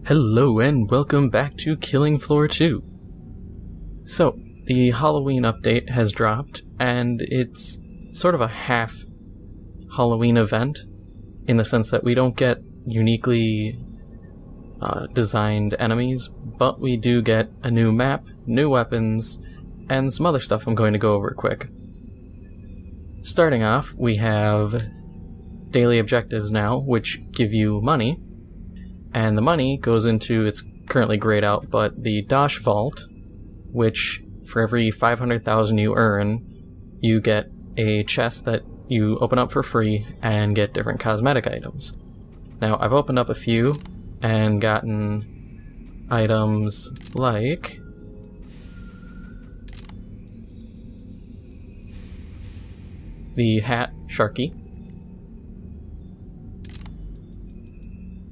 Hello and welcome back to Killing Floor 2. So, the Halloween update has dropped, and it's sort of a half Halloween event, in the sense that we don't get uniquely designed enemies, but we do get a new map, new weapons, and some other stuff I'm going to go over quick. Starting off, we have daily objectives now, which give you money. And the money goes into, it's currently grayed out, but the Dosh Vault, which for every 500,000 you earn, you get a chest that you open up for free and get different cosmetic items. Now, I've opened up a few and gotten items like the hat Sharky,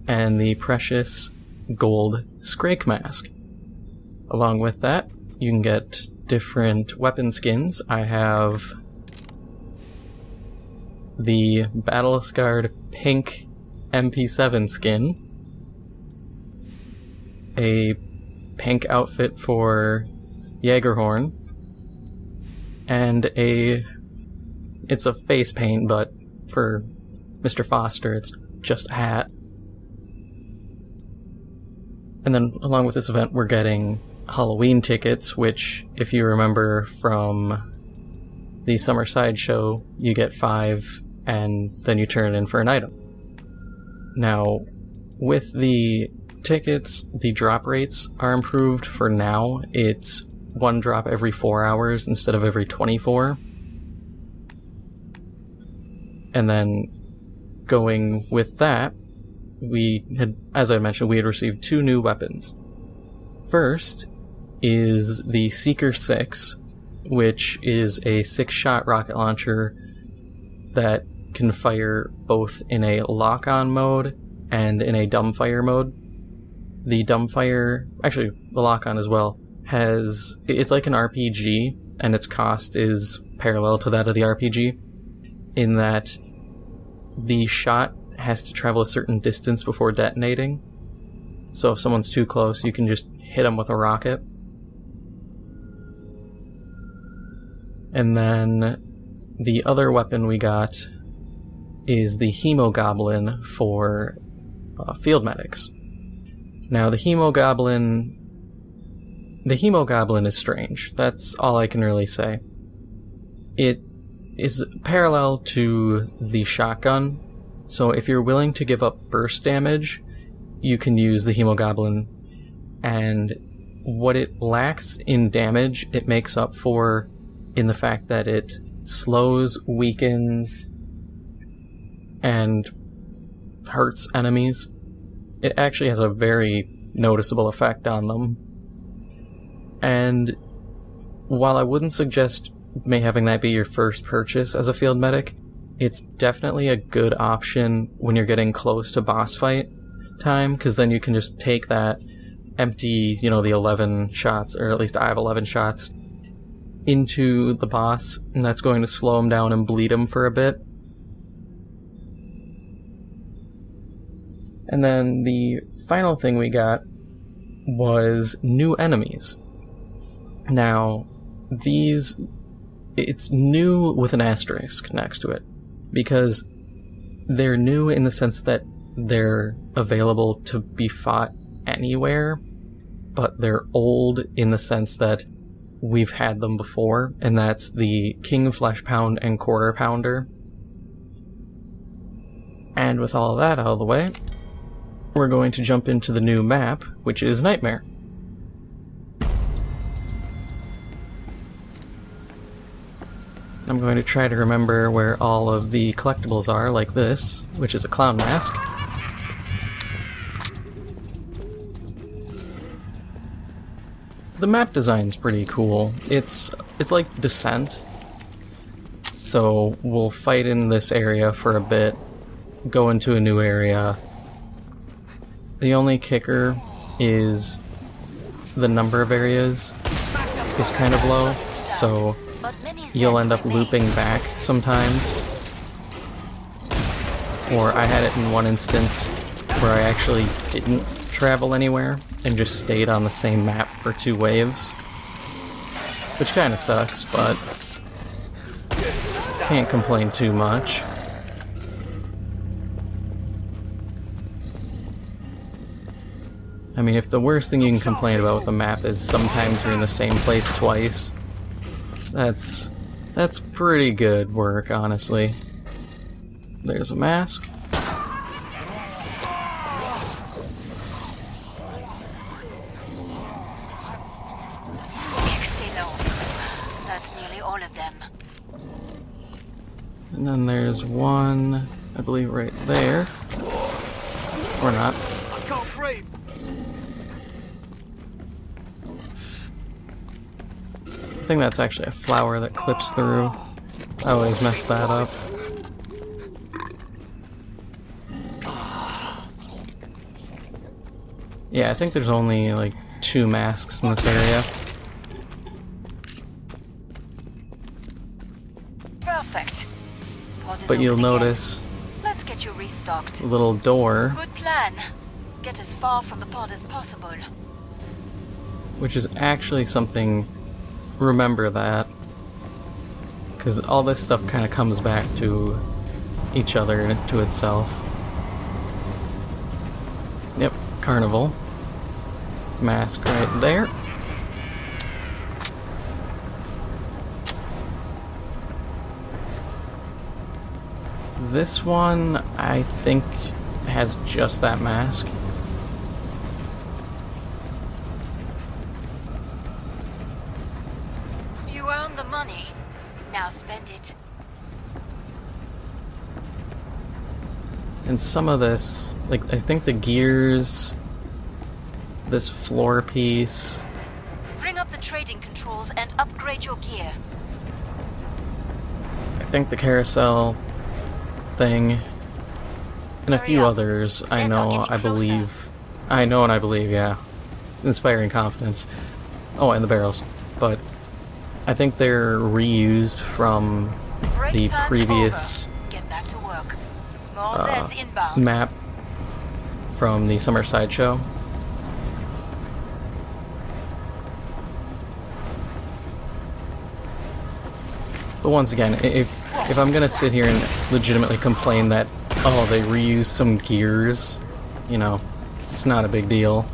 and the precious gold Scrake mask. Along with that, you can get different weapon skins. I have the battle-scarred pink MP7 skin, a pink outfit for Jaegerhorn, and it's a face paint, but for Mr. Foster it's just a hat. And then, along with this event, we're getting Halloween tickets, which, if you remember from the Summer Sideshow, you get 5, and then you turn it in for an item. Now, with the tickets, the drop rates are improved for now. It's 1 drop every 4 hours instead of every 24. And then, going with that, we had, as I mentioned, we had received 2 new weapons. First is the Seeker 6, which is a 6-shot rocket launcher that can fire both in a lock-on mode and in a dumbfire mode. The dumbfire, actually the lock-on as well, it's like an RPG, and its cost is parallel to that of the RPG, in that the shot has to travel a certain distance before detonating. So if someone's too close, you can just hit them with a rocket. And then the other weapon we got is the Hemogoblin for field medics. Now the Hemogoblin is strange. That's all I can really say. It is parallel to the shotgun. So if you're willing to give up burst damage, you can use the Hemogoblin, and what it lacks in damage, it makes up for in the fact that it slows, weakens, and hurts enemies. It actually has a very noticeable effect on them. And while I wouldn't suggest having that be your first purchase as a field medic, it's definitely a good option when you're getting close to boss fight time, because then you can just take that empty, the 11 shots, or at least I have 11 shots, into the boss, and that's going to slow him down and bleed him for a bit. And then the final thing we got was new enemies. Now, it's new with an asterisk next to it, because they're new in the sense that they're available to be fought anywhere, but they're old in the sense that we've had them before, and that's the King Flesh Pound and Quarter Pounder. And with all of that out of the way, we're going to jump into the new map, which is Nightmare. I'm going to try to remember where all of the collectibles are, like this, which is a clown mask. The map design's pretty cool. It's like Descent. So we'll fight in this area for a bit, go into a new area. The only kicker is the number of areas is kind of low, so you'll end up looping back sometimes. Or I had it in one instance where I actually didn't travel anywhere and just stayed on the same map for 2 waves. Which kinda sucks, but can't complain too much. I mean, if the worst thing you can complain about with a map is sometimes you're in the same place twice, that's pretty good work, honestly. There's a mask. That's nearly all of them. And then there's one, I believe, right there. Or not. I can't breathe. I think that's actually a flower that clips through. I always mess that up. Yeah, I think there's only like 2 masks in this area. Perfect. But you'll notice Let's get you restocked. a little door, Good plan. Get as far from the pod as possible. which is actually something. Remember that, because all this stuff kind of comes back to each other, to itself. Yep, carnival. Mask right there. This one, I think, has just that mask. You earned the money. Now spend it. And some of this, like, I think the gears, this floor piece, Bring up the trading controls and upgrade your gear. I think the carousel thing, and a Hurry few up. others, I Zeds are know, getting I closer. believe. I know and I believe, yeah. Inspiring confidence. Oh, and the barrels. But I think they're reused from Break the time's previous over. Get back to work. More Zeds inbound. map from the summer sideshow. But once again, if I'm gonna sit here and legitimately complain that, oh, they reused some gears, you know, it's not a big deal.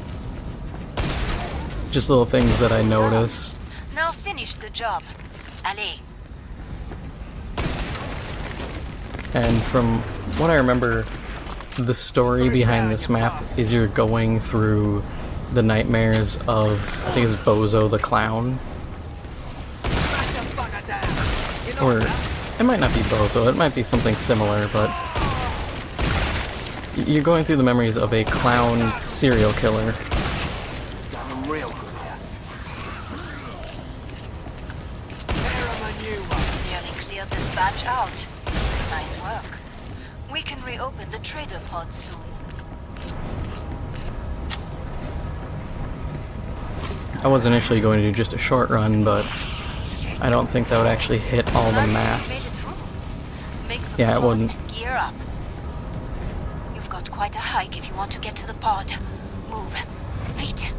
Just little things that I notice. Now finish the job. Allez. And from what I remember, the story behind this map is you're going through the nightmares of, I think it's Bozo the Clown. Or, it might not be Bozo, it might be something similar, but you're going through the memories of a clown serial killer. I'm real good here. Nearly cleared this batch out. Nice work. We can reopen the trader pod soon. I was initially going to do just a short run, but I don't think that would actually hit all the maps. Make the Yeah, it pod wouldn't. and gear up. You've got quite a hike if you want to get to the pod. Move. Feet.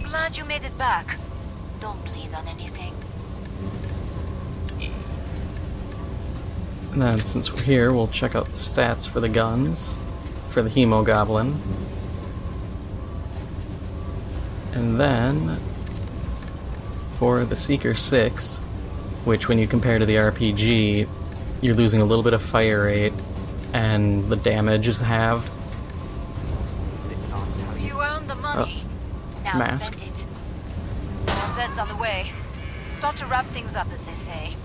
Glad you made it back. Don't bleed on anything. And then, since we're here, we'll check out the stats for the guns, for the Hemo Goblin. And then, for the Seeker 6, which when you compare to the RPG, you're losing a little bit of fire rate, and the damage is halved. You earned the money. Now mask. spend it. More Zeds on the way. Start to wrap things up, as they say.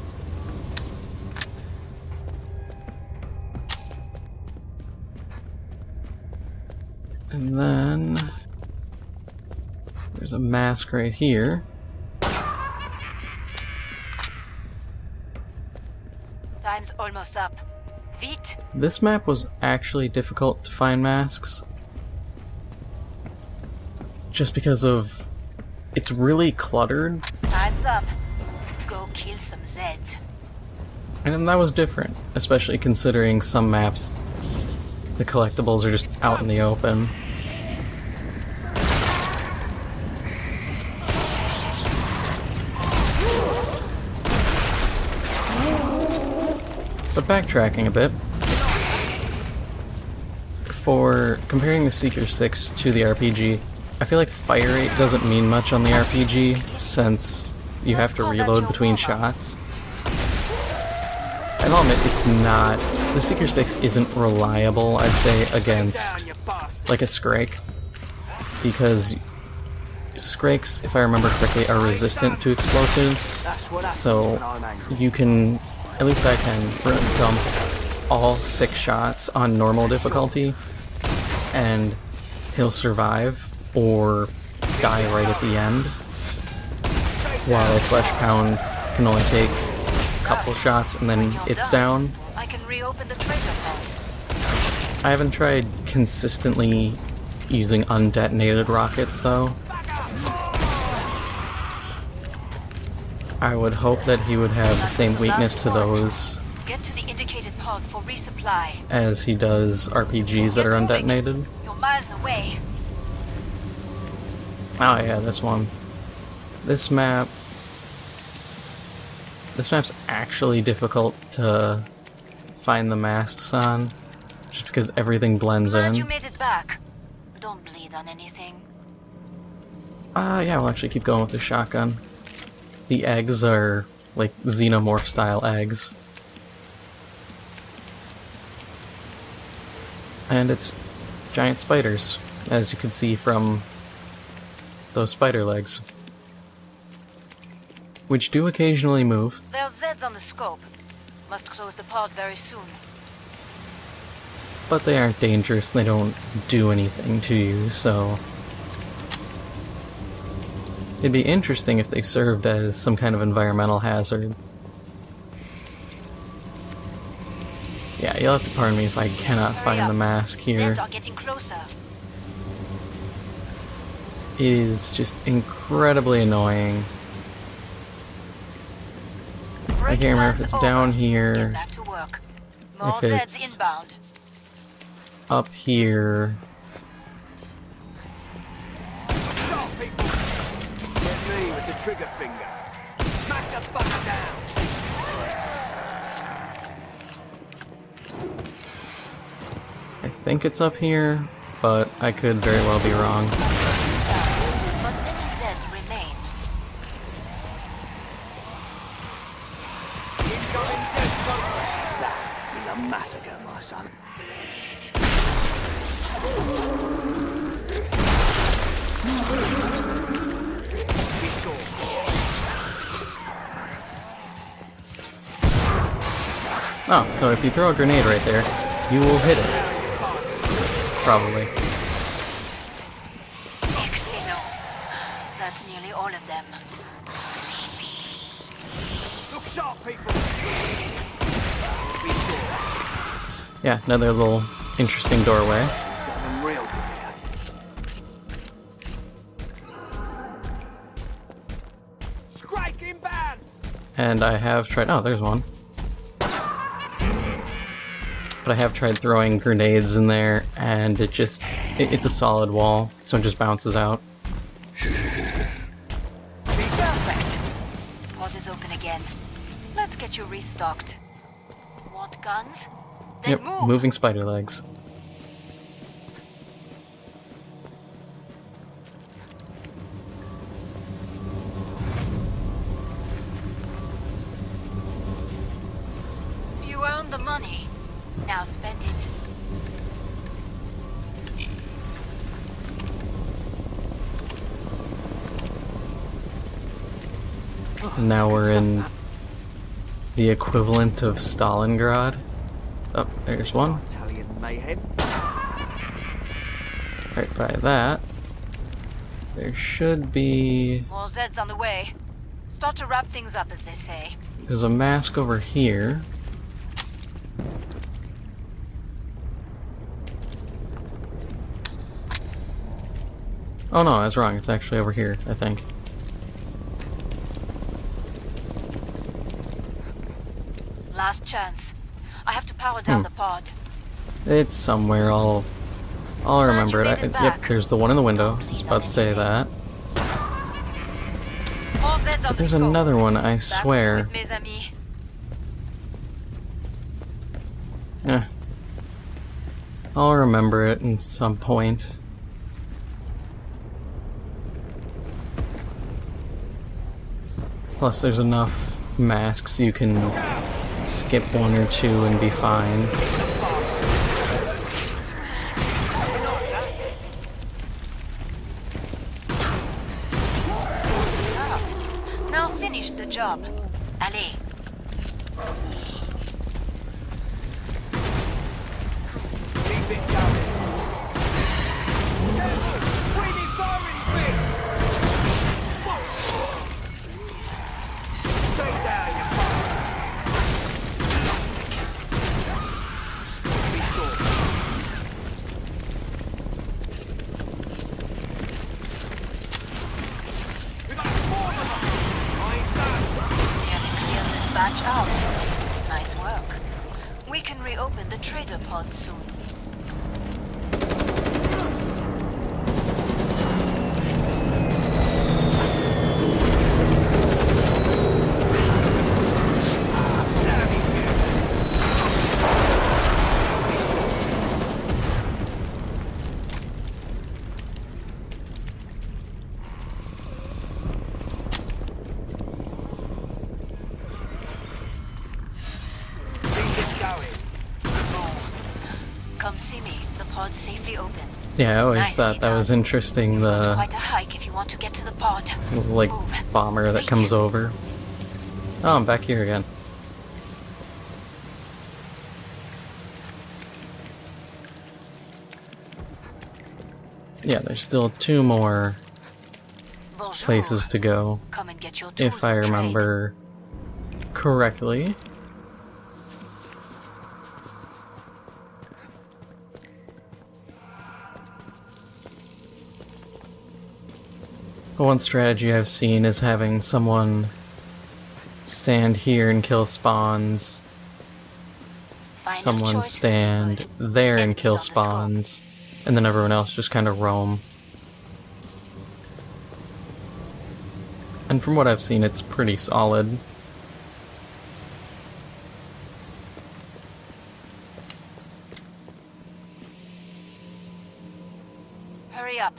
And then, there's a mask right here. Time's almost up. Vite. This map was actually difficult to find masks. Just because of... it's really cluttered. Time's up. Go kill some Zeds. And that was different, especially considering some maps the collectibles are just out in the open. But backtracking a bit, for comparing the Seeker 6 to the RPG, I feel like fire rate doesn't mean much on the RPG, since you have to reload between shots. And I'll admit, it's not... The Seeker 6 isn't reliable, I'd say, against, like, a Scrake. Because Skrakes, if I remember correctly, are resistant to explosives. So you can, at least I can, dump all 6 shots on normal difficulty, and he'll survive or die right at the end. While a Flesh Pound can only take a couple shots and then it's down. I can reopen the traitor pod. I haven't tried consistently using undetonated rockets though. I would hope that he would have the same weakness to those Get to the indicated pod for resupply. as he does RPGs that are undetonated. You're miles away. Oh yeah, this one. This map's actually difficult to find the masks on, just because everything blends Glad in. you made it back. Don't bleed on anything. Yeah, we'll actually keep going with the shotgun. The eggs are like xenomorph style eggs. And it's giant spiders, as you can see from those spider legs. Which do occasionally move. There's Zeds on the scope. Must close the pod very soon. But they aren't dangerous, they don't do anything to you, so... It'd be interesting if they served as some kind of environmental hazard. Yeah, you'll have to pardon me if I cannot find the mask here. Zeds are getting closer. It is just incredibly annoying. I can't remember if it's down here, Get back to work. More if Zeds it's inbound. up here. Sharp people! Get me with the trigger finger. Smack the fucker down! I think it's up here, but I could very well be wrong. But many Zeds remain. Incoming dead smoke! That is a massacre, my son. Be sure. Oh, so if you throw a grenade right there, you will hit it. Probably. Excellent. That's nearly all of them. Look sharp, people! Be sure. Yeah, another little interesting doorway. Got them real good here. Scrake inbound! And I have tried... Oh, there's one. But I have tried throwing grenades in there, and it just... It's a solid wall, so it just bounces out. Perfect. Pod is open again. Let's get you restocked. Want guns? Then Yep, move. moving spider legs. You earned the money. Now spend it. And now we're in the equivalent of Stalingrad. Oh, there's one. Italian mayhem. Right by that. There should be... More Zeds on the way. Start to wrap things up, as they say. There's a mask over here. Oh no, I was wrong. It's actually over here, I think. Last chance. I have to power down the pod. It's somewhere. I'll remember it. Yep, there's the one in the window. I was about to say that. But there's another one, I swear. Yeah. I'll remember it at some point. Plus there's enough masks you can skip one or two and be fine. Now finish the job. Allez. Keep it going. Really sorry, bitch. Stay down, you fuck. Be sure. We got a swarm of them. I ain't done. Nearly cleared this batch out. Nice work. We can reopen the trader pod soon. Come see me. The pod's safely open. Yeah, I always Nicely thought that done. was interesting, You've got the quite a hike if you want to get to the pod. like Move. bomber that Feet. comes over. Oh, I'm back here again. Yeah, there's still 2 more Bonjour. places to go, Come and get your tools if I of trade. remember correctly. One strategy I've seen is having someone stand here and kill spawns, Final someone choice is stand good. there and Enemies kill on the scope. spawns, and then everyone else just kind of roam. And from what I've seen, it's pretty solid. Hurry up.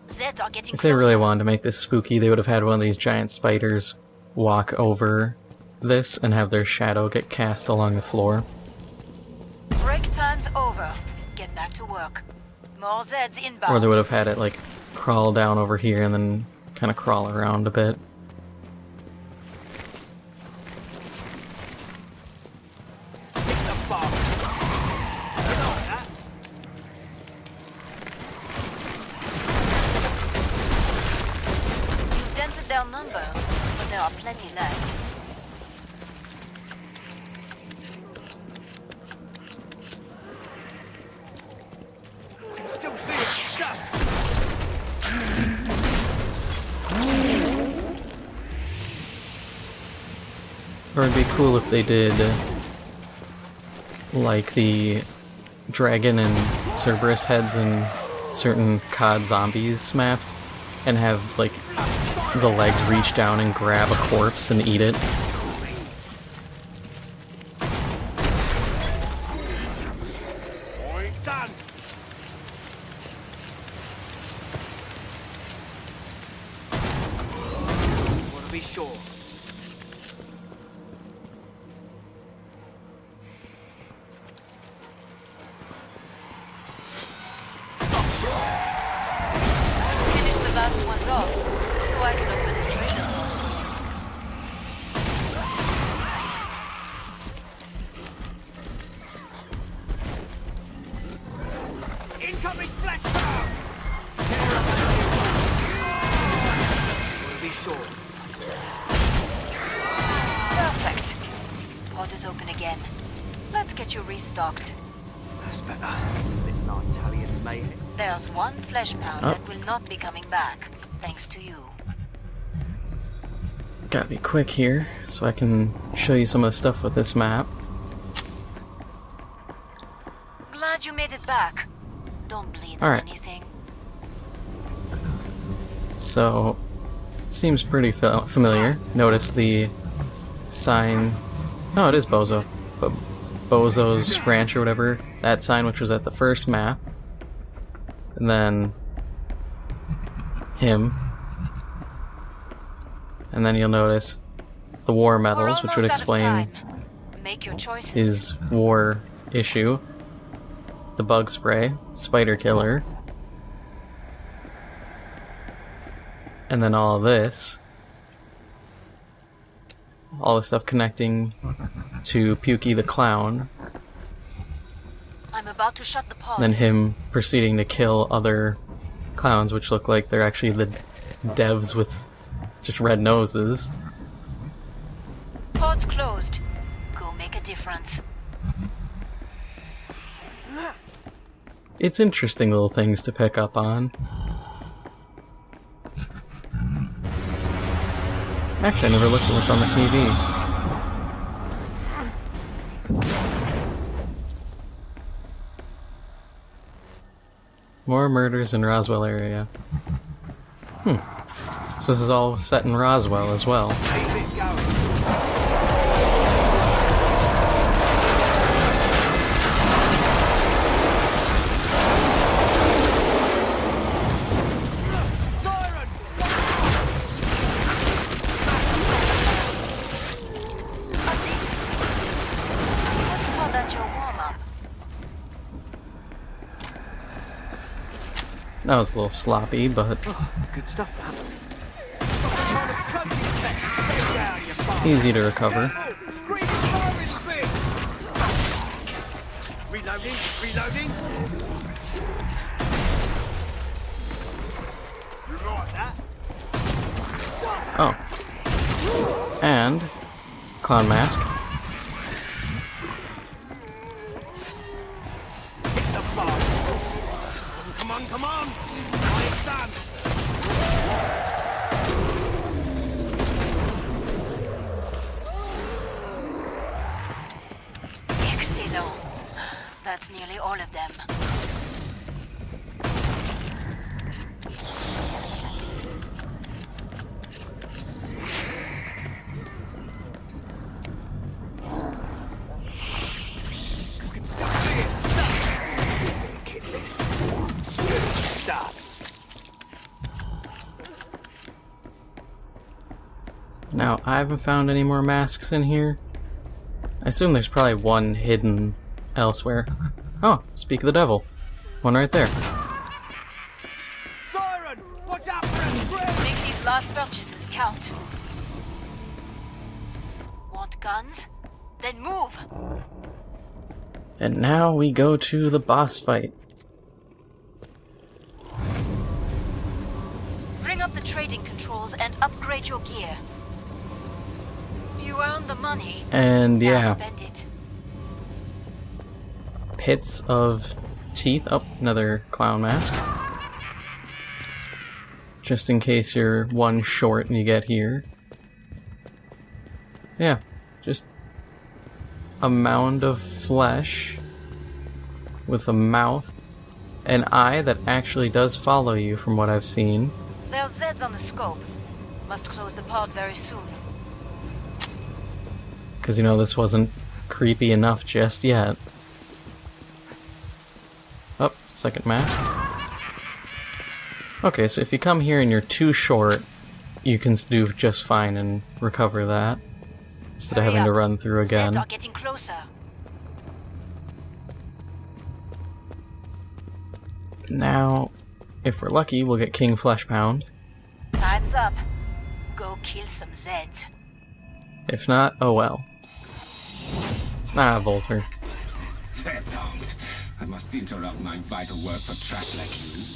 Zeds are getting If they really closer. wanted to make this spooky, they would have had one of these giant spiders walk over this and have their shadow get cast along the floor. Break time's over. Get back to work. More Zeds inbound. Or they would have had it like crawl down over here and then kind of crawl around a bit. Hit the bomb. You like that? You've dented their numbers, but there are plenty left. I can still see it. Just. Or it'd be cool if they did like the dragon and Cerberus heads in certain COD Zombies maps and have like the legs reach down and grab a corpse and eat it. I ain't done. Want to be sure. Finish the last ones off, so I can open the trader. Incoming flash pound. Want to be sure. Perfect. Pod is open again. Let's get you restocked. That's better. Little Italian mate. There's one flesh pound Oh. that will not be coming back, thanks to you. Gotta be quick here so I can show you some of the stuff with this map. Glad you made back. Don't bleed All on right. anything. So, seems pretty familiar. Notice the sign. No, it is Bozo. But Bozo's Ranch or whatever. That sign, which was at the first map. And then him. And then you'll notice the war We're medals, which would almost out of explain time. Make your choices. his war issue. The bug spray, spider killer. And then all of this. All the stuff connecting to Pukey the clown. I'm about to shut the pod. Then him proceeding to kill other clowns, which look like they're actually the devs with just red noses. Pod's closed. Go make a difference. It's interesting little things to pick up on. Actually, I never looked at what's on the TV. More murders in Roswell area. So this is all set in Roswell as well. Keep it going. Siren! At least, let's call that your warm-up. That was a little sloppy, but Good stuff, man. Got some kind of cooking tech. Stay down, you bastard. easy to recover. Screaming fire in bits! Reloading, reloading. You like that? Oh. And clown mask. Hit the bar. Come on, come on! I ain't done. Excellent. That's nearly all of them. You can still see it. See if we can get this. Good stuff. Now, I haven't found any more masks in here. I assume there's probably one hidden elsewhere. Oh, speak of the devil. One right there. Siren! Watch out for a spread! Make these last purchases count. Want guns? Then move! And now we go to the boss fight. Bring up the trading controls and upgrade your gear. You earned the money. And Now yeah, spend it. pits of teeth. Oh, another clown mask. Just in case you're one short and you get here. Yeah, just a mound of flesh with a mouth, an eye that actually does follow you from what I've seen. There's Zeds on the scope. Must close the pod very soon. Because, you know, this wasn't creepy enough just yet. Oh, second mask. Okay, so if you come here and you're too short, you can do just fine and recover that. Instead of Hurry having to up. run through Zeds again. are getting closer. Now, if we're lucky, we'll get King Fleshpound. Time's up. Go kill some Zeds. If not, oh well. Ah, Volter. Fair don't. I must interrupt my vital work for trash like you.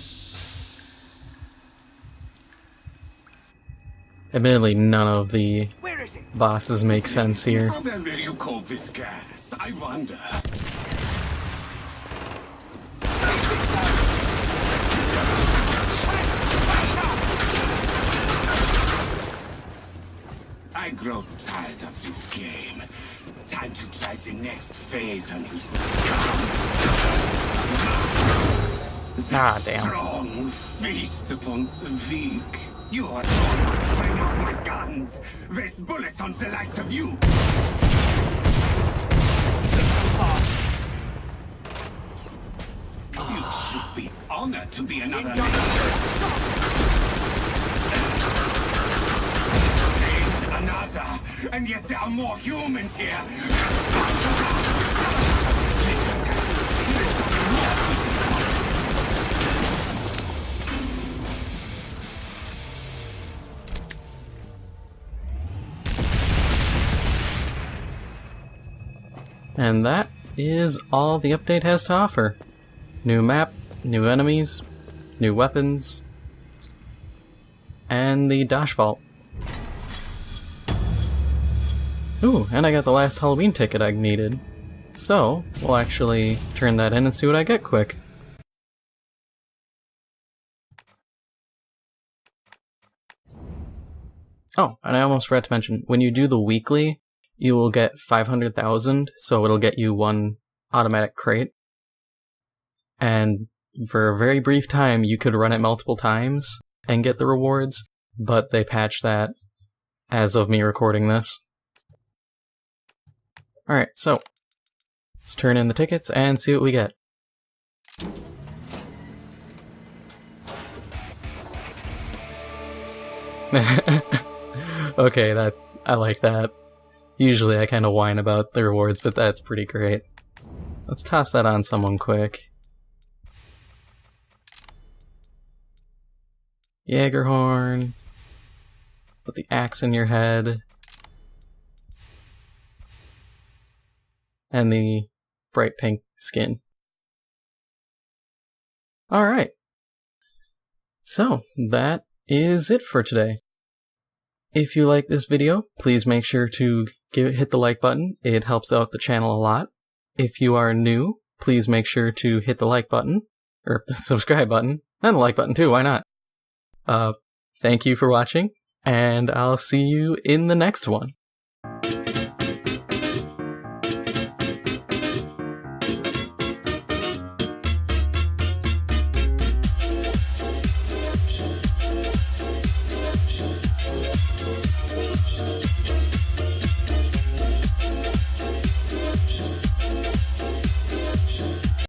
Admittedly, none of the Where is it? bosses make sense here. How then will you cope this gas? I wonder. I grow tired of this game. Tired Time to try the next phase on you. Ah, damn. Strong feast upon the weak. You are not bring out my guns. Waste bullets on the likes of you. You should be honored to be another man. Another, and yet there are more humans here. And that is all the update has to offer. New map, new enemies, new weapons, and the Dash Vault. Ooh, and I got the last Halloween ticket I needed. So, we'll actually turn that in and see what I get quick. Oh, and I almost forgot to mention, when you do the weekly, you will get 500,000, so it'll get you one automatic crate. And for a very brief time, you could run it multiple times and get the rewards, but they patched that as of me recording this. Alright, so let's turn in the tickets and see what we get. Okay, I like that. Usually I kind of whine about the rewards, but that's pretty great. Let's toss that on someone quick. Jaegerhorn. Put the axe in your head. And the bright pink skin. Alright. So, that is it for today. If you like this video, please make sure to hit the like button. It helps out the channel a lot. If you are new, please make sure to hit the like button, or the subscribe button, and the like button too, why not? Thank you for watching, and I'll see you in the next one.